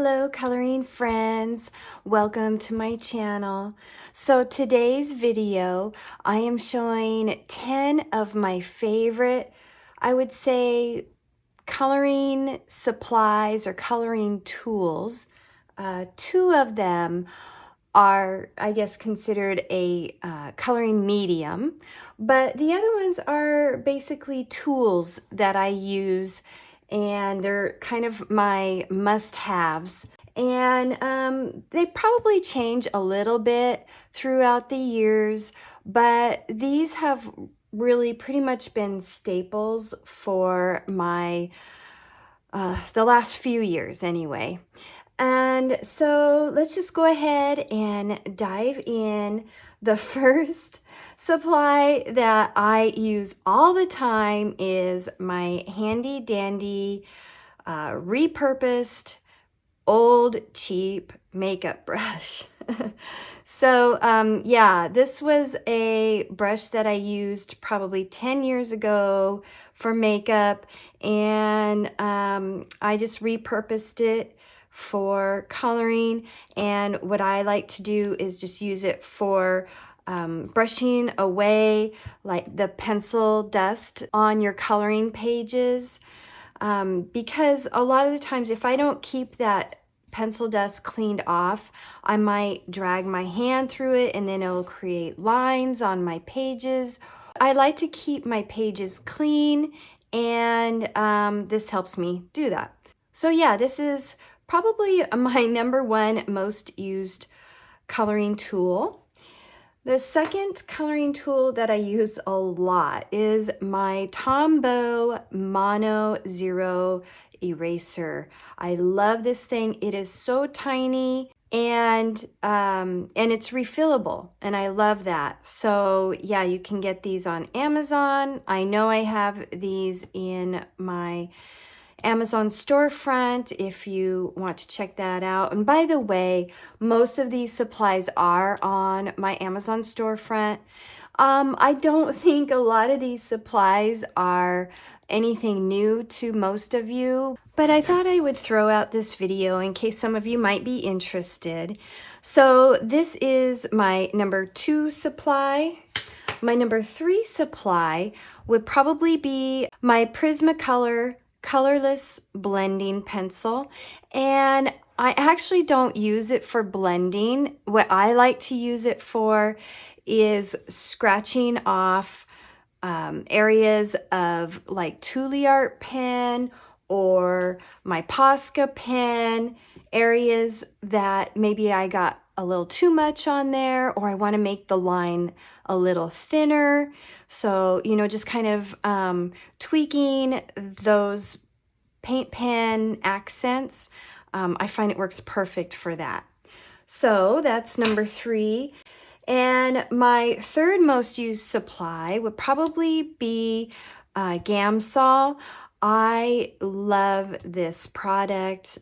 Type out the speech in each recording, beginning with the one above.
Hello coloring friends, welcome to my channel. So today's video I am showing 10 of my favorite, I would say, coloring supplies or coloring tools. Two of them are, I guess, considered a coloring medium, but the other ones are basically tools that I use, and they're kind of my must-haves. And they probably change a little bit throughout the years, but these have really pretty much been staples for my the last few years anyway. And so let's just go ahead and dive in. The first supply that I use all the time is my handy dandy repurposed old cheap makeup brush. So yeah, this was a brush that I used probably 10 years ago for makeup, and I just repurposed it for coloring. And what I like to do is just use it for brushing away like the pencil dust on your coloring pages, because a lot of the times if I don't keep that pencil dust cleaned off, I might drag my hand through it and then it'll create lines on my pages. I like to keep my pages clean, and this helps me do that. So yeah, this is probably my number one most used coloring tool. The second coloring tool that I use a lot is my Tombow Mono Zero eraser. I love this thing. It is so tiny, and it's refillable, and I love that. So yeah, you can get these on Amazon. I know I have these in my Amazon storefront if you want to check that out. And by the way, most of these supplies are on my Amazon storefront. I don't think a lot of these supplies are anything new to most of you, but I thought I would throw out this video in case some of you might be interested. So this is my number 2 supply. My number 3 supply would probably be my Prismacolor colorless blending pencil, and I actually don't use it for blending. What I like to use it for is scratching off areas of like Tule Art pen or my Posca pen, areas that maybe I got a little too much on there, or I want to make the line a little thinner. So, you know, just kind of tweaking those paint pen accents. I find it works perfect for that. So that's number 3. And my third most used supply would probably be Gamsol. I love this product.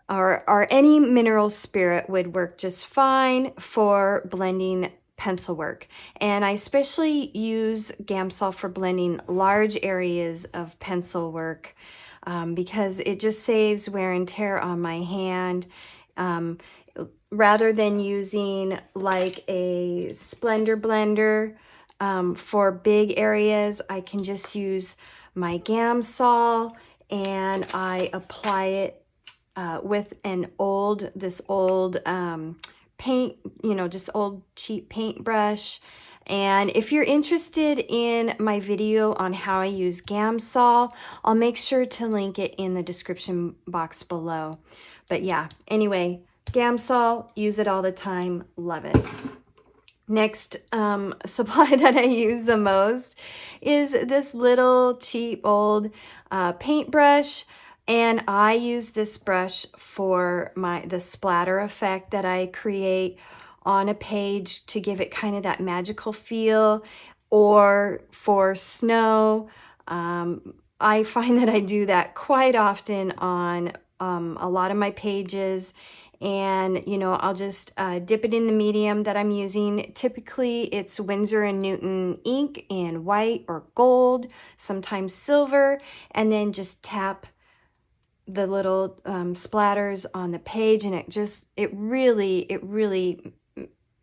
Or any mineral spirit would work just fine for blending pencil work. And I especially use Gamsol for blending large areas of pencil work, because it just saves wear and tear on my hand. Rather than using like a Splendor blender for big areas, I can just use my Gamsol, and I apply it with this old paint, you know, just old cheap paintbrush. And if you're interested in my video on how I use Gamsol, I'll make sure to link it in the description box below. But yeah, anyway, Gamsol, use it all the time, love it. Next supply that I use the most is this little cheap old paintbrush. And I use this brush for the splatter effect that I create on a page to give it kind of that magical feel, or for snow. I find that I do that quite often on a lot of my pages. And, you know, I'll just dip it in the medium that I'm using. Typically, it's Winsor & Newton ink in white or gold, sometimes silver, and then just tap the little splatters on the page, and it really,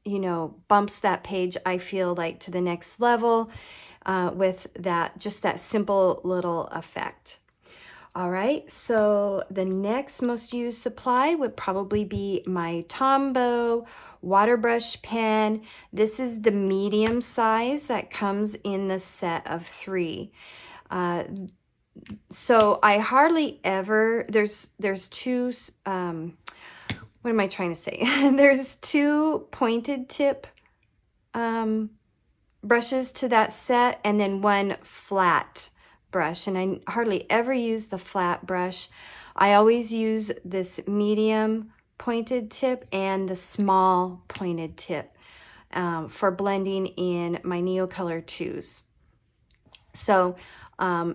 you know, bumps that page, I feel like, to the next level with just that simple little effect. All right, so the next most used supply would probably be my Tombow water brush pen. This is the medium size that comes in the set of 3. So I hardly ever, there's two, what am I trying to say? There's 2 pointed tip brushes to that set, and then 1 flat brush, and I hardly ever use the flat brush. I always use this medium pointed tip and the small pointed tip for blending in my Neocolor 2s. So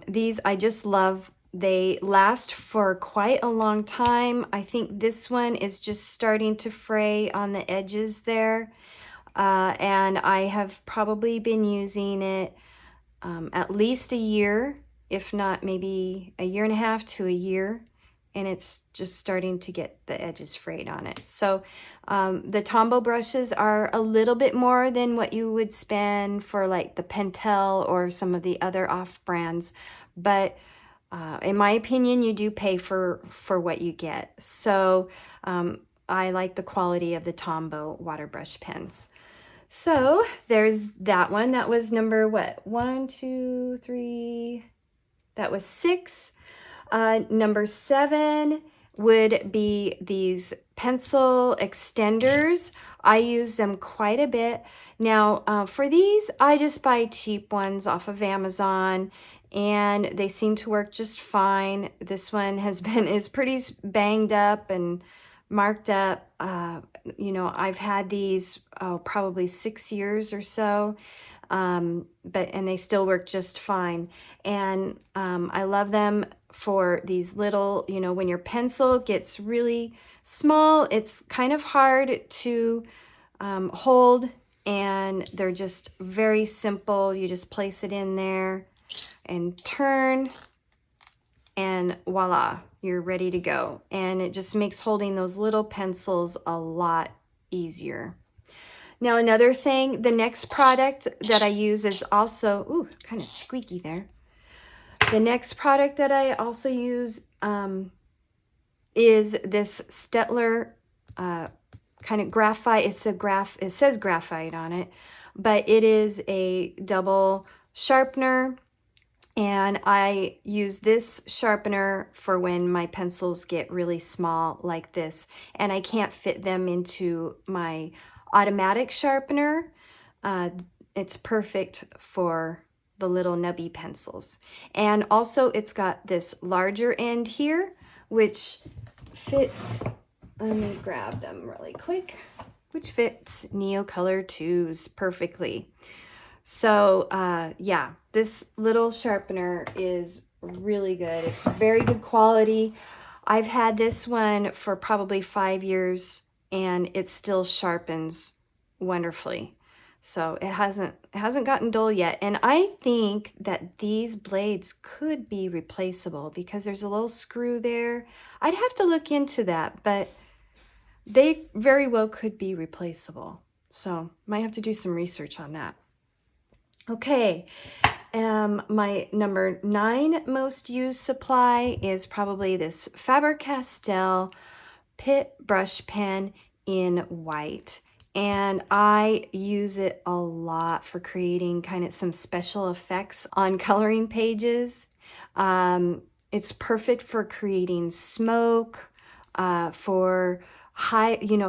these I just love. They last for quite a long time. I think this one is just starting to fray on the edges there. And I have probably been using it at least a year, if not maybe a year and a half to a year, and it's just starting to get the edges frayed on it. So the Tombow brushes are a little bit more than what you would spend for like the Pentel or some of the other off brands, but in my opinion, you do pay for what you get. So I like the quality of the Tombow water brush pens. So there's that one. That was number what? 1, 2, 3. That was 6. Number 7 would be these pencil extenders. I use them quite a bit. Now, for these, I just buy cheap ones off of Amazon, and they seem to work just fine. This one is pretty banged up and marked up. You know, I've had these probably 6 years or so, and they still work just fine. And I love them for these little, you know, when your pencil gets really small, it's kind of hard to hold, and they're just very simple. You just place it in there and turn, and voila, you're ready to go. And it just makes holding those little pencils a lot easier. Now, another thing, the next product that I use is also, ooh, kind of squeaky there. The next product that I also use is this Stettler kind of graphite. It says graphite on it, but it is a double sharpener. And I use this sharpener for when my pencils get really small like this, and I can't fit them into my automatic sharpener. It's perfect for the little nubby pencils. And also it's got this larger end here, which fits, let me grab them really quick, which fits Neocolor 2s perfectly. So yeah, this little sharpener is really good. It's very good quality. I've had this one for probably 5 years, and it still sharpens wonderfully. So it hasn't gotten dull yet. And I think that these blades could be replaceable because there's a little screw there. I'd have to look into that, but they very well could be replaceable. So might have to do some research on that. Okay, my number 9 most used supply is probably this Faber-Castell Pitt brush pen in white. And I use it a lot for creating kind of some special effects on coloring pages. It's perfect for creating smoke, for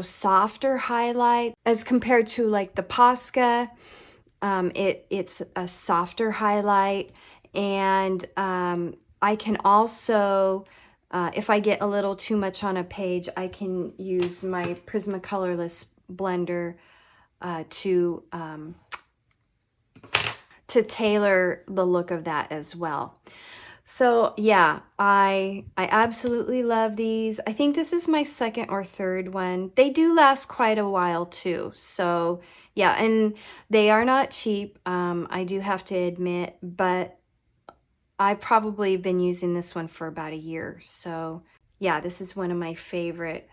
softer highlight as compared to like the Posca. It's a softer highlight, and I can also, if I get a little too much on a page, I can use my Prismacolorless blender to tailor the look of that as well. So yeah, I absolutely love these. I think this is my 2nd or 3rd one. They do last quite a while too. So yeah, and they are not cheap, I do have to admit, but I've probably been using this one for about a year. So yeah, this is one of my favorite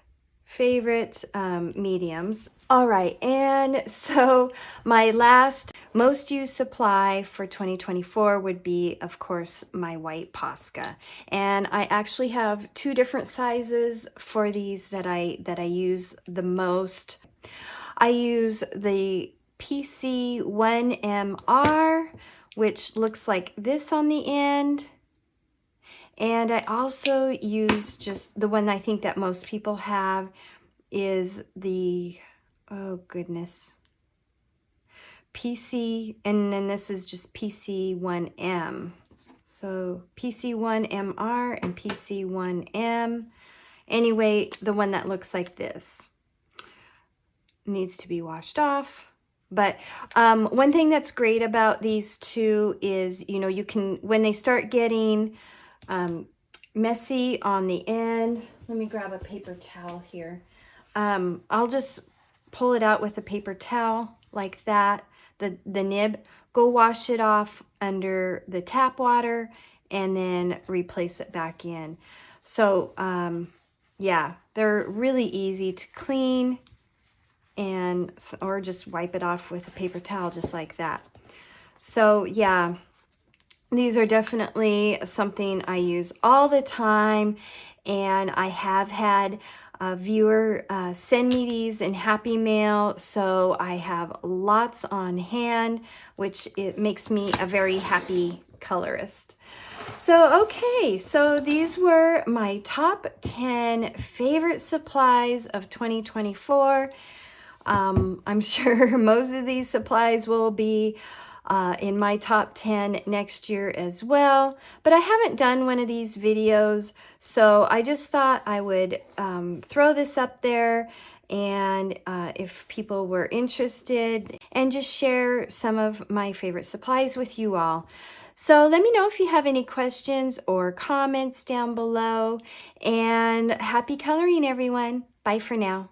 mediums. All right, and so my last most used supply for 2024 would be, of course, my white Posca. And I actually have two different sizes for these that I use the most. I use the PC1MR, which looks like this on the end. And I also use just the one I think that most people have is the, oh goodness, PC, and then this is just PC1M. So PC1MR and PC1M. Anyway, the one that looks like this needs to be washed off. But one thing that's great about these two is, you know, you can, when they start getting messy on the end, let me grab a paper towel here. I'll just pull it out with a paper towel like that, the nib, go wash it off under the tap water and then replace it back in. So yeah, they're really easy to clean, and or just wipe it off with a paper towel just like that. So yeah, these are definitely something I use all the time, and I have had a viewer send me these in Happy Mail, so I have lots on hand, which it makes me a very happy colorist. So okay, so these were my top 10 favorite supplies of 2024. I'm sure most of these supplies will be in my top 10 next year as well, but I haven't done one of these videos, so I just thought I would throw this up there, and if people were interested, and just share some of my favorite supplies with you all. So let me know if you have any questions or comments down below, and happy coloring, everyone. Bye for now.